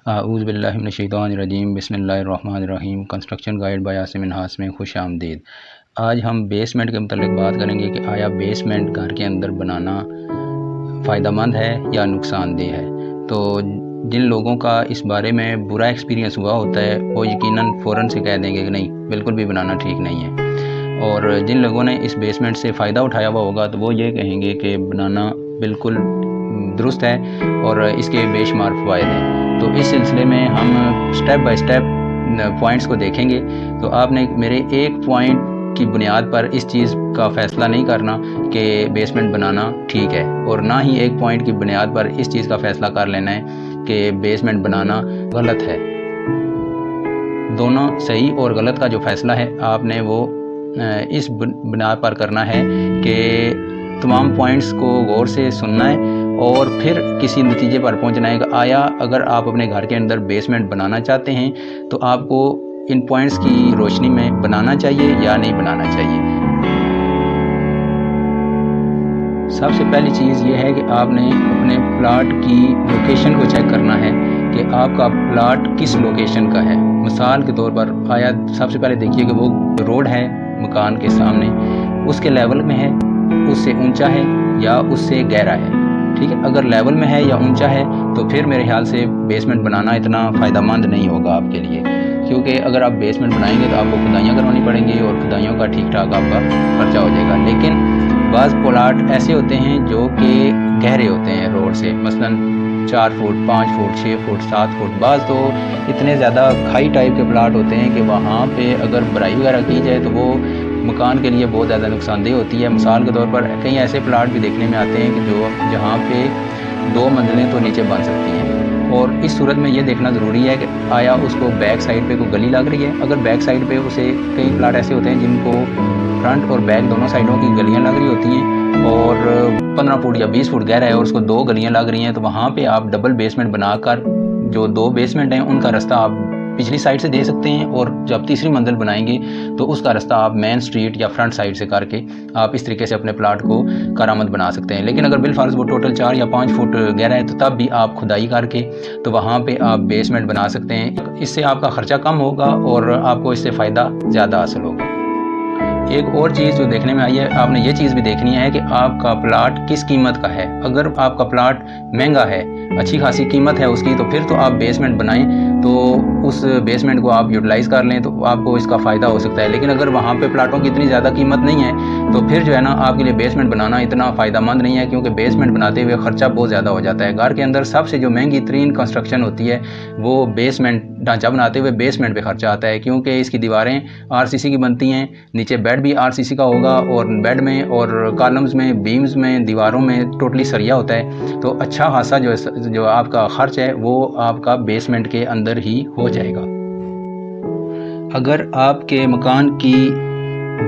आऊज़ु बिल्लाहि मिनश्शैतानिर्रजीम बिस्मिल्लाहिर्रहमानिर्रहीम। Construction guide by Asim Minhas में खुश आमदीद। आज हम बेसमेंट के मुताल्लिक़ बात करेंगे कि आया बेसमेंट घर के अंदर बनाना फ़ायदेमंद है या नुकसानदेह है। तो जिन लोगों का इस बारे में बुरा एक्सपीरियंस हुआ होता है वो यकीनन फ़ौरन से कह देंगे कि नहीं, बिल्कुल भी बनाना ठीक नहीं है। और जिन लोगों ने इस बेसमेंट से फ़ायदा उठाया हुआ होगा तो वो ये कहेंगे कि बनाना बिल्कुल दुरुस्त है और इसके बेशुमार फ़वाइद हैं। तो इस सिलसिले में हम स्टेप बाय स्टेप पॉइंट्स को देखेंगे। तो आपने मेरे एक पॉइंट की बुनियाद पर इस चीज़ का फ़ैसला नहीं करना कि बेसमेंट बनाना ठीक है, और ना ही एक पॉइंट की बुनियाद पर इस चीज़ का फ़ैसला कर लेना है कि बेसमेंट बनाना गलत है। दोनों सही और गलत का जो फ़ैसला है आपने वो इस बुनियाद पर करना है कि तमाम पॉइंट्स को गौर से सुनना है और फिर किसी नतीजे पर पहुंचना है कि आया अगर आप अपने घर के अंदर बेसमेंट बनाना चाहते हैं तो आपको इन पॉइंट्स की रोशनी में बनाना चाहिए या नहीं बनाना चाहिए। सबसे पहली चीज़ ये है कि आपने अपने प्लाट की लोकेशन को चेक करना है कि आपका प्लाट किस लोकेशन का है। मिसाल के तौर पर आया सबसे पहले देखिए कि वो रोड है मकान के सामने उसके लेवल में है, उससे ऊंचा है या उससे गहरा है। ठीक है, अगर लेवल में है या ऊंचा है तो फिर मेरे ख्याल से बेसमेंट बनाना इतना फ़ायदेमंद नहीं होगा आपके लिए, क्योंकि अगर आप बेसमेंट बनाएंगे तो आपको खुदाइयाँ करवानी पड़ेंगी और खुदाइयों का ठीक ठाक आपका खर्चा हो जाएगा। लेकिन बाज़ प्लाट ऐसे होते हैं जो कि गहरे होते हैं रोड से, मसलन 4 फुट 5 फुट 6 फुट 7 फुट। बाज़ तो इतने ज़्यादा खाई टाइप के प्लाट होते हैं कि वहाँ पे अगर बराई वगैरह की जाए तो वो मकान के लिए बहुत ज़्यादा नुकसानदेह होती है। मिसाल के तौर पर कई ऐसे प्लाट भी देखने में आते हैं कि जहाँ पे 2 मंजिलें तो नीचे बन सकती हैं, और इस सूरत में ये देखना ज़रूरी है कि आया उसको बैक साइड पे कोई गली लग रही है। अगर बैक साइड पे उसे, कई प्लाट ऐसे होते हैं जिनको फ्रंट और बैक दोनों साइडों की गलियाँ लग रही होती हैं और 15 फुट या 20 फुट गहरा है और उसको 2 गलियाँ लग रही हैं, तो वहाँ पर आप डबल बेसमेंट बनाकर जो 2 बेसमेंट हैं उनका रास्ता आप पिछली साइड से दे सकते हैं, और जब तीसरी मंजिल बनाएंगे तो उसका रास्ता आप मेन स्ट्रीट या फ्रंट साइड से करके आप इस तरीके से अपने प्लाट को करामत बना सकते हैं। लेकिन अगर बिलफर्ज वो टोटल 4 या 5 फुट गहरा है तो तब भी आप खुदाई करके तो वहाँ पे आप बेसमेंट बना सकते हैं। इससे आपका ख़र्चा कम होगा और आपको इससे फ़ायदा ज़्यादा हासिल होगा। एक और चीज़ जो देखने में आई है, आपने ये चीज़ भी देखनी है कि आपका प्लाट किस कीमत का है। अगर आपका प्लाट महंगा है, अच्छी खासी कीमत है उसकी, तो फिर तो आप बेसमेंट बनाएं, तो उस बेसमेंट को आप यूटिलाइज़ कर लें तो आपको इसका फ़ायदा हो सकता है। लेकिन अगर वहाँ पे प्लाटों की इतनी ज़्यादा कीमत नहीं है तो फिर जो है ना आपके लिए बेसमेंट बनाना इतना फ़ायदेमंद नहीं है, क्योंकि बेसमेंट बनाते हुए ख़र्चा बहुत ज़्यादा हो जाता है। घर के अंदर सबसे जो महंगी तरीन कंस्ट्रक्शन होती है वो बेसमेंट, ढांचा बनाते हुए बेसमेंट पे खर्चा आता है, क्योंकि इसकी दीवारें RCC की बनती हैं, नीचे बेड भी RCC का होगा और बेड में और कॉलम्स में, बीम्स में, दीवारों में टोटली सरिया होता है। तो अच्छा खासा जो आपका खर्च है वो आपका बेसमेंट के अंदर ही हो जाएगा। अगर आपके मकान की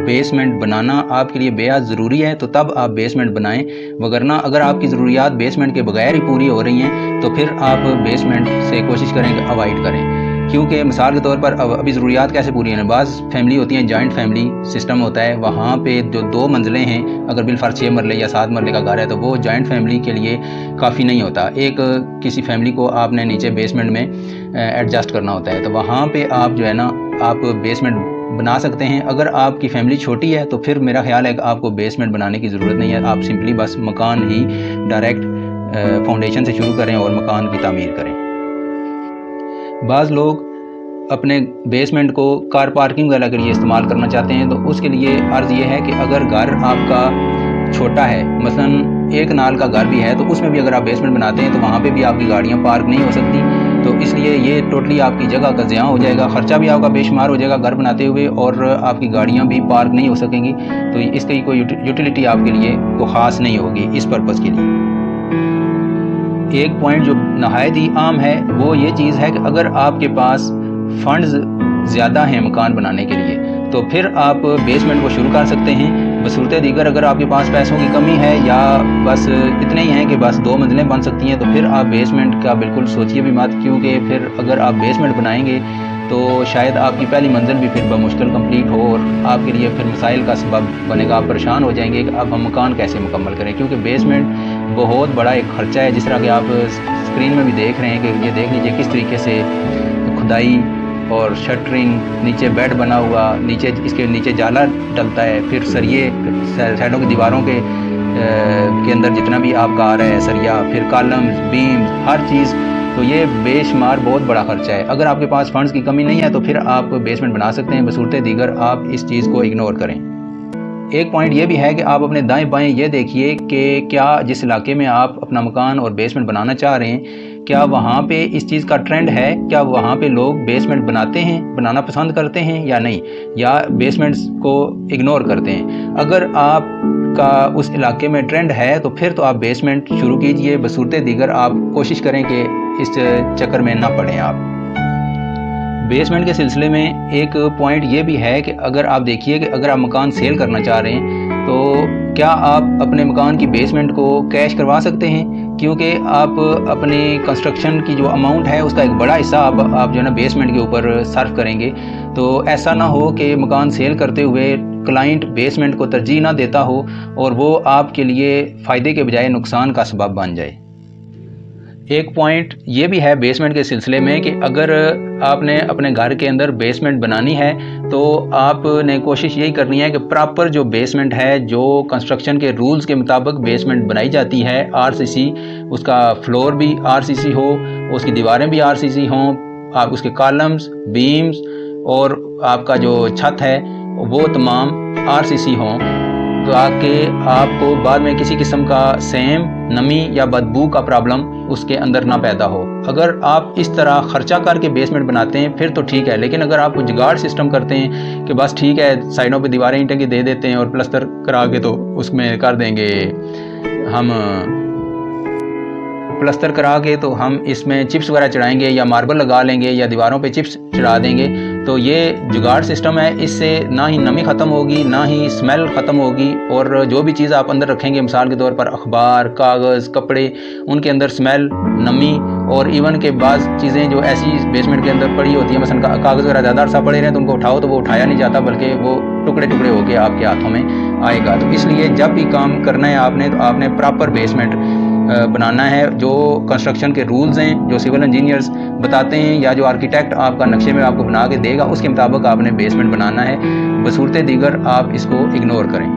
बेसमेंट बनाना आपके लिए बेहद ज़रूरी है तो तब आप बेसमेंट बनाएं, वगरना अगर आपकी ज़रूरियात बेसमेंट के बगैर ही पूरी हो रही हैं तो फिर आप बेसमेंट से कोशिश करें कि अवॉइड करें। क्योंकि मिसाल के तौर पर अभी ज़रूरियात कैसे पूरी हैं, बाज़ फैमिली होती हैं, जॉइंट फैमिली सिस्टम होता है, वहाँ पे जो 2 मंजिलें हैं, अगर बिलफर्ज 6 मरले या 7 मरले का घर है तो वो जॉइंट फैमिली के लिए काफ़ी नहीं होता। एक किसी फैमिली को आपने नीचे बेसमेंट में एडजस्ट करना होता है, तो वहाँ पे आप जो है ना आप बेसमेंट बना सकते हैं। अगर आपकी फैमिली छोटी है तो फिर मेरा ख्याल है कि आपको बेसमेंट बनाने की ज़रूरत नहीं है, आप सिंपली बस मकान ही डायरेक्ट फाउंडेशन से शुरू करें और मकान की तामीर करें। बाज़ लोग अपने बेसमेंट को कार पार्किंग वगैरह के लिए इस्तेमाल करना चाहते हैं, तो उसके लिए अर्ज़ ये है कि अगर घर आपका छोटा है, मसलन 1 नाल का घर भी है, तो उसमें भी अगर आप बेसमेंट बनाते हैं तो वहाँ पे भी आपकी गाड़ियाँ पार्क नहीं हो सकती। तो इसलिए ये टोटली आपकी जगह का ज़िया हो जाएगा, ख़र्चा भी आपका बेशुमार हो जाएगा घर बनाते हुए और आपकी गाड़ियाँ भी पार्क नहीं हो सकेंगी। तो इसकी कोई यूटिलिटी आपके लिए को ख़ास नहीं होगी इस पर्पज़ के लिए। एक पॉइंट जो नहायत ही आम है वो ये चीज़ है कि अगर आपके पास फंड्स ज़्यादा हैं मकान बनाने के लिए तो फिर आप बेसमेंट को शुरू कर सकते हैं। बसूरत दीगर अगर आपके पास पैसों की कमी है या बस इतने ही हैं कि बस 2 मंजिलें बन सकती हैं, तो फिर आप बेसमेंट का बिल्कुल सोचिए भी मत, क्योंकि फिर अगर आप बेसमेंट बनाएंगे तो शायद आपकी पहली मंजिल भी फिर बमुश्किल कंप्लीट हो और आपके लिए फिर मसाइल का सबब बनेगा। आप परेशान हो जाएंगे कि अब हम मकान कैसे मुकम्मल करें, क्योंकि बेसमेंट बहुत बड़ा एक खर्चा है। जिस तरह कि आप स्क्रीन में भी देख रहे हैं कि ये देख लीजिए किस तरीके से खुदाई और शटरिंग, नीचे बेड बना हुआ, नीचे इसके नीचे जाला डलता है, फिर सरिये साइडों की दीवारों के अंदर जितना भी आपका आ रहा है सरिया, फिर कॉलम्स, बीम्स, हर चीज़। तो ये बेशुमार बहुत बड़ा खर्चा है। अगर आपके पास फंड्स की कमी नहीं है तो फिर आप बेसमेंट बना सकते हैं, बसूरत दीगर आप इस चीज़ को इग्नोर करें। एक पॉइंट ये भी है कि आप अपने दाएं बाएं ये देखिए कि क्या जिस इलाके में आप अपना मकान और बेसमेंट बनाना चाह रहे हैं, क्या वहाँ पे इस चीज़ का ट्रेंड है, क्या वहाँ पे लोग बेसमेंट बनाते हैं, बनाना पसंद करते हैं या नहीं, या बेसमेंट्स को इग्नोर करते हैं। अगर आपका उस इलाके में ट्रेंड है तो फिर तो आप बेसमेंट शुरू कीजिए, बसूरत दीगर आप कोशिश करें कि इस चक्कर में ना पड़ें। आप बेसमेंट के सिलसिले में एक पॉइंट ये भी है कि अगर आप देखिए कि अगर आप मकान सेल करना चाह रहे हैं तो क्या आप अपने मकान की बेसमेंट को कैश करवा सकते हैं, क्योंकि आप अपने कंस्ट्रक्शन की जो अमाउंट है उसका एक बड़ा हिस्सा आप जो है ना बेसमेंट के ऊपर सर्व करेंगे। तो ऐसा ना हो कि मकान सेल करते हुए क्लाइंट बेसमेंट को तरजीह ना देता हो और वो आपके लिए फ़ायदे के बजाय नुकसान का सबब बन जाए। एक पॉइंट ये भी है बेसमेंट के सिलसिले में कि अगर आपने अपने घर के अंदर बेसमेंट बनानी है तो आपने कोशिश यही करनी है कि प्रॉपर जो बेसमेंट है, जो कंस्ट्रक्शन के रूल्स के मुताबिक बेसमेंट बनाई जाती है, आरसीसी, उसका फ्लोर भी आरसीसी हो, उसकी दीवारें भी आरसीसी हों, आप उसके कॉलम्स, बीम्स और आपका जो छत है वो तमाम आरसीसी हों, ताकि आपको बाद में किसी किस्म का सेम, नमी या बदबू का प्रॉब्लम उसके अंदर ना पैदा हो। अगर आप इस तरह ख़र्चा करके बेसमेंट बनाते हैं फिर तो ठीक है, लेकिन अगर आप जुगाड़ सिस्टम करते हैं कि बस ठीक है साइडों पे दीवारें ईंटें की दे देते हैं और प्लस्तर करा के तो उसमें कर देंगे हम प्लस्तर करा के तो हम इसमें चिप्स वगैरह चढ़ाएंगे या मार्बल लगा लेंगे या दीवारों पे चिप्स चढ़ा देंगे, तो ये जुगाड़ सिस्टम है, इससे ना ही नमी ख़त्म होगी ना ही स्मेल ख़त्म होगी। और जो भी चीज़ आप अंदर रखेंगे, मिसाल के तौर पर अखबार, कागज़, कपड़े, उनके अंदर स्मेल, नमी और इवन के बाद चीज़ें जो ऐसी बेसमेंट के अंदर पड़ी होती हैं, मसलन कागज़ वगैरह ज़्यादा अरसा पड़े रहें तो उनको उठाओ तो वो उठाया नहीं जाता, बल्कि वो टुकड़े टुकड़े होकर आपके हाथों में आएगा। तो इसलिए जब भी काम करना है आपने तो आपने प्रॉपर बेसमेंट बनाना है। जो कंस्ट्रक्शन के रूल्स हैं, जो सिविल इंजीनियर्स बताते हैं या जो आर्किटेक्ट आपका नक्शे में आपको बना के देगा, उसके मुताबिक आपने बेसमेंट बनाना है, बसूरत दीगर आप इसको इग्नोर करें।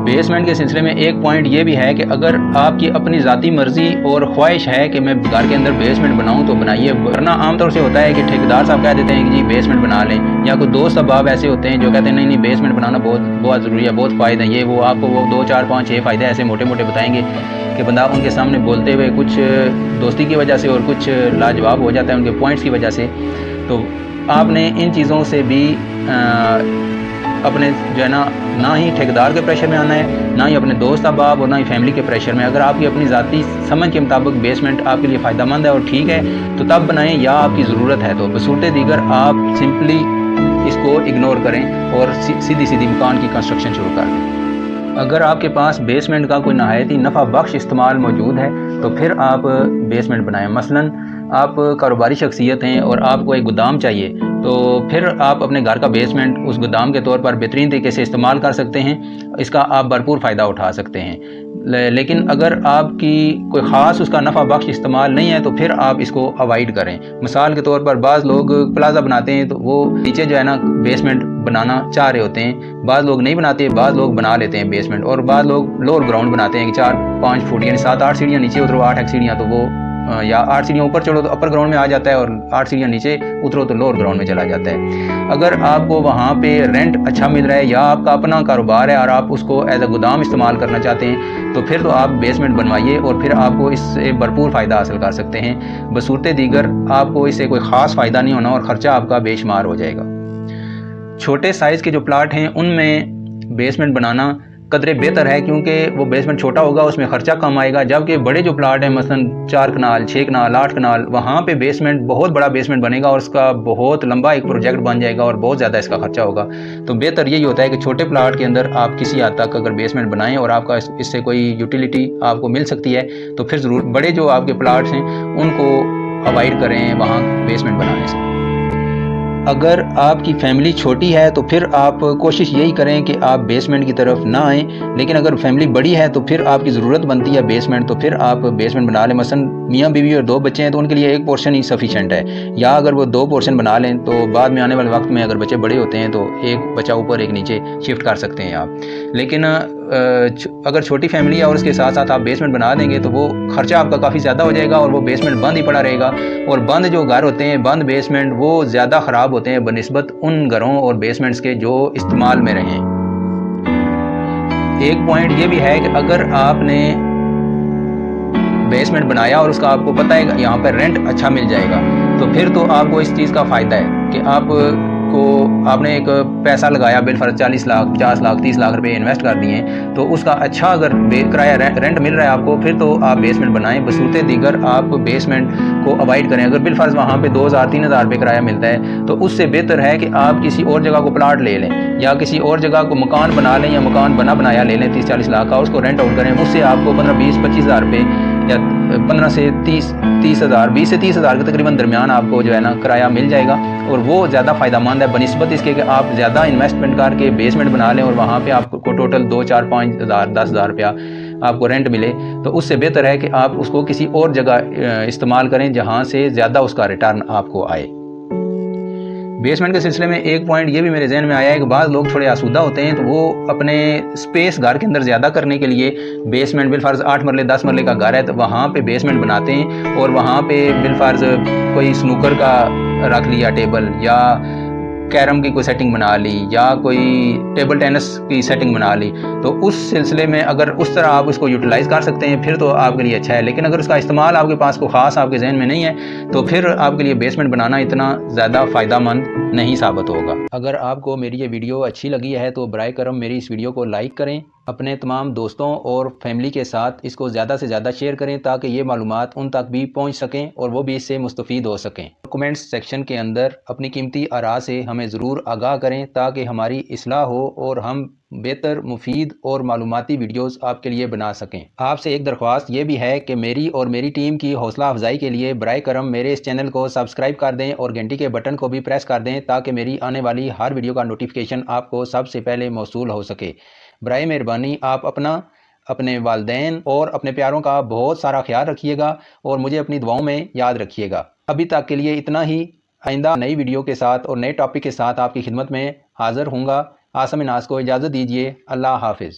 बेसमेंट के सिलसिले में एक पॉइंट ये भी है कि अगर आपकी अपनी ज़ाती मर्ज़ी और ख्वाहिश है कि मैं घर के अंदर बेसमेंट बनाऊं तो बनाइए, वरना आमतौर से होता है कि ठेकेदार साहब कह देते हैं कि जी बेसमेंट बना लें, या कोई दोस्त अहबाब ऐसे होते हैं जो कहते हैं नहीं नहीं बेसमेंट बनाना बहुत ज़रूरी है, बहुत फ़ायदे हैं, ये वो आपको वो 2, 4, 5, 6 फ़ायदे ऐसे मोटे मोटे बताएंगे कि बंदा उनके सामने बोलते हुए कुछ दोस्ती की वजह से और कुछ लाजवाब हो जाता है उनके पॉइंट्स की वजह से। तो आपने इन चीज़ों से भी अपने जो है ना ही ठेकेदार के प्रेशर में आना है, ना ही अपने दोस्त अहबाब और ना ही फैमिली के प्रेशर में। अगर आपकी अपनी ज़ाती समझ के मुताबिक बेसमेंट आपके लिए फ़ायदेमंद है और ठीक है तो तब बनाएं, या आपकी ज़रूरत है तो बसूरत दीगर आप सिंपली इसको इग्नोर करें और सीधी मकान की कंस्ट्रक्शन शुरू कर दें। अगर आपके पास बेसमेंट का कोई नहायत ही नफ़ा बख्श इस्तेमाल मौजूद है तो फिर आप बेसमेंट बनाएं। मसलन आप कारोबारी शख्सियत हैं और आपको एक गोदाम चाहिए, तो फिर आप अपने घर का बेसमेंट उस गोदाम के तौर पर बेहतरीन तरीके से इस्तेमाल कर सकते हैं, इसका आप भरपूर फ़ायदा उठा सकते हैं। लेकिन अगर आपकी कोई ख़ास उसका नफ़ा बख्श इस्तेमाल नहीं है तो फिर आप इसको अवॉइड करें। मिसाल के तौर पर बाज़ लोग प्लाजा बनाते हैं तो वो नीचे जो है ना बेसमेंट बनाना चाह रहे होते हैं, बाज़ लोग नहीं बनाते, बाज़ लोग बना लेते हैं बेसमेंट, और बाज़ लोग लोअर ग्राउंड बनाते हैं कि 4-5 फुट यानी 7-8 सीढ़ियाँ नीचे उतरो, 8 सीढ़ियाँ तो वो या 8 सीढ़ियाँ ऊपर चढ़ो तो अपर ग्राउंड में आ जाता है और 8 सीढ़ियाँ नीचे उतरो तो लोअर ग्राउंड में चला जाता है। अगर आपको वहाँ पे रेंट अच्छा मिल रहा है या आपका अपना कारोबार है और आप उसको एज अ गोदाम इस्तेमाल करना चाहते हैं तो फिर तो आप बेसमेंट बनवाइए और फिर आपको इससे भरपूर फ़ायदा हासिल कर सकते हैं। बसूरत दीगर आपको इससे कोई ख़ास फ़ायदा नहीं होना और ख़र्चा आपका बेशुमार हो जाएगा। छोटे साइज़ के जो प्लाट हैं उनमें बेसमेंट बनाना कदरे बेहतर है, क्योंकि वो बेसमेंट छोटा होगा, उसमें ख़र्चा कम आएगा। जबकि बड़े जो प्लाट हैं मसलन 4 कनाल, 6 कनाल, 8 कनाल, वहाँ पे बेसमेंट बहुत बड़ा बेसमेंट बनेगा और उसका बहुत लंबा एक प्रोजेक्ट बन जाएगा और बहुत ज़्यादा इसका खर्चा होगा। तो बेहतर यही होता है कि छोटे प्लाट के अंदर आप किसी हद तक अगर बेसमेंट बनाएं और आपका इससे कोई यूटिलिटी आपको मिल सकती है तो फिर ज़रूर बड़े जो आपके प्लाट्स हैं उनको अवॉइड करें वहाँ बेसमेंट बनाने से। अगर आपकी फैमिली छोटी है तो फिर आप कोशिश यही करें कि आप बेसमेंट की तरफ ना आएँ, लेकिन अगर फैमिली बड़ी है तो फिर आपकी ज़रूरत बनती है बेसमेंट, तो फिर आप बेसमेंट बना लें। मसलन मियाँ बीवी और 2 बच्चे हैं तो उनके लिए 1 पोर्शन ही सफिशेंट है, या अगर वो 2 पोर्शन बना लें तो बाद में आने वाले वक्त में अगर बच्चे बड़े होते हैं तो एक बच्चा ऊपर एक नीचे शिफ्ट कर सकते हैं आप। लेकिन अगर छोटी फैमिली है और उसके साथ साथ आप बेसमेंट बना देंगे तो वो खर्चा आपका काफ़ी ज़्यादा हो जाएगा और वो बेसमेंट बंद ही पड़ा रहेगा। और बंद जो घर होते हैं, बंद बेसमेंट, वो ज़्यादा ख़राब होते हैं बनिस्बत उन घरों और बेसमेंट्स के जो इस्तेमाल में रहें। एक पॉइंट ये भी है कि अगर आपने बेसमेंट बनाया और उसका आपको पता है यहाँ पर रेंट अच्छा मिल जाएगा, तो फिर तो आपको इस चीज़ का फ़ायदा है कि आपने एक पैसा लगाया बिलफर्ज 40 लाख 50 लाख 30 लाख रुपए इन्वेस्ट कर दिए, तो उसका अच्छा अगर किराया रेंट मिल रहा है आपको, फिर तो आप बेसमेंट बनाएं। बसूते दीगर आप बेसमेंट को अवॉइड करें। अगर बिलफर्ज वहाँ पे 2000-3000 रुपये किराया मिलता है तो उससे बेहतर है कि आप किसी और जगह को प्लाट ले लें या किसी और जगह को मकान बना लें या मकान बनाया ले लें 30-40 लाख का, उसको रेंट आउट करें। उससे आपको 15-20-25 हज़ार रुपये या 15 से 30 हज़ार 20 से 30 हज़ार के तकरीबन दरमियान आपको जो है ना किराया मिल जाएगा, और वो ज़्यादा फ़ायदेमंद है बनिस्बत इसके कि आप ज़्यादा इन्वेस्टमेंट करके बेसमेंट बना लें और वहाँ पे आपको टोटल 2-4-5 हज़ार 10 हज़ार रुपया आपको रेंट मिले। तो उससे बेहतर है कि आप उसको किसी और जगह इस्तेमाल करें जहाँ से ज़्यादा उसका रिटर्न आपको आए। बेसमेंट के सिलसिले में एक पॉइंट ये भी मेरे जहन में आया है कि बाद लोग थोड़े आसूदा होते हैं तो वो अपने स्पेस घर के अंदर ज़्यादा करने के लिए बेसमेंट बिलफर्ज 8 मरले 10 मरले का घर है तो वहाँ पे बेसमेंट बनाते हैं और वहाँ पे बिलफर्ज कोई स्नूकर का रख लिया टेबल, या कैरम की कोई सेटिंग बना ली, या कोई टेबल टेनिस की सेटिंग बना ली। तो उस सिलसिले में अगर उस तरह आप उसको यूटिलाइज़ कर सकते हैं फिर तो आपके लिए अच्छा है। लेकिन अगर उसका इस्तेमाल आपके पास को ख़ास आपके जहन में नहीं है तो फिर आपके लिए बेसमेंट बनाना इतना ज़्यादा फ़ायदेमंद नहीं साबित होगा। अगर आपको मेरी ये वीडियो अच्छी लगी है तो बराए करम मेरी इस वीडियो को लाइक करें, अपने तमाम दोस्तों और फैमिली के साथ इसको ज़्यादा से ज़्यादा शेयर करें ताकि ये मालूमात उन तक भी पहुंच सकें और वो भी इससे मुस्तफ़ीद हो सकें। कमेंट्स सेक्शन के अंदर अपनी कीमती आरा से हमें ज़रूर आगाह करें ताकि हमारी इस्लाह हो और हम बेहतर मुफीद और मालूमाती वीडियोस आपके लिए बना सकें। आपसे एक दरख्वास्त ये भी है कि मेरी और मेरी टीम की हौसला अफजाई के लिए बराए करम मेरे इस चैनल को सब्सक्राइब कर दें और घंटी के बटन को भी प्रेस कर दें ताकि मेरी आने वाली हर वीडियो का नोटिफिकेशन आपको सबसे पहले मौसूल हो सके। बराए मेहरबानी आप अपने वालिदैन और अपने प्यारों का बहुत सारा ख्याल रखिएगा और मुझे अपनी दुआओं में याद रखिएगा। अभी तक के लिए इतना ही। आइंदा नई वीडियो के साथ और नए टॉपिक के साथ आपकी खिदमत में हाज़िर हूँगा। आसम नाज को इजाज़त दीजिए। अल्लाह हाफिज़।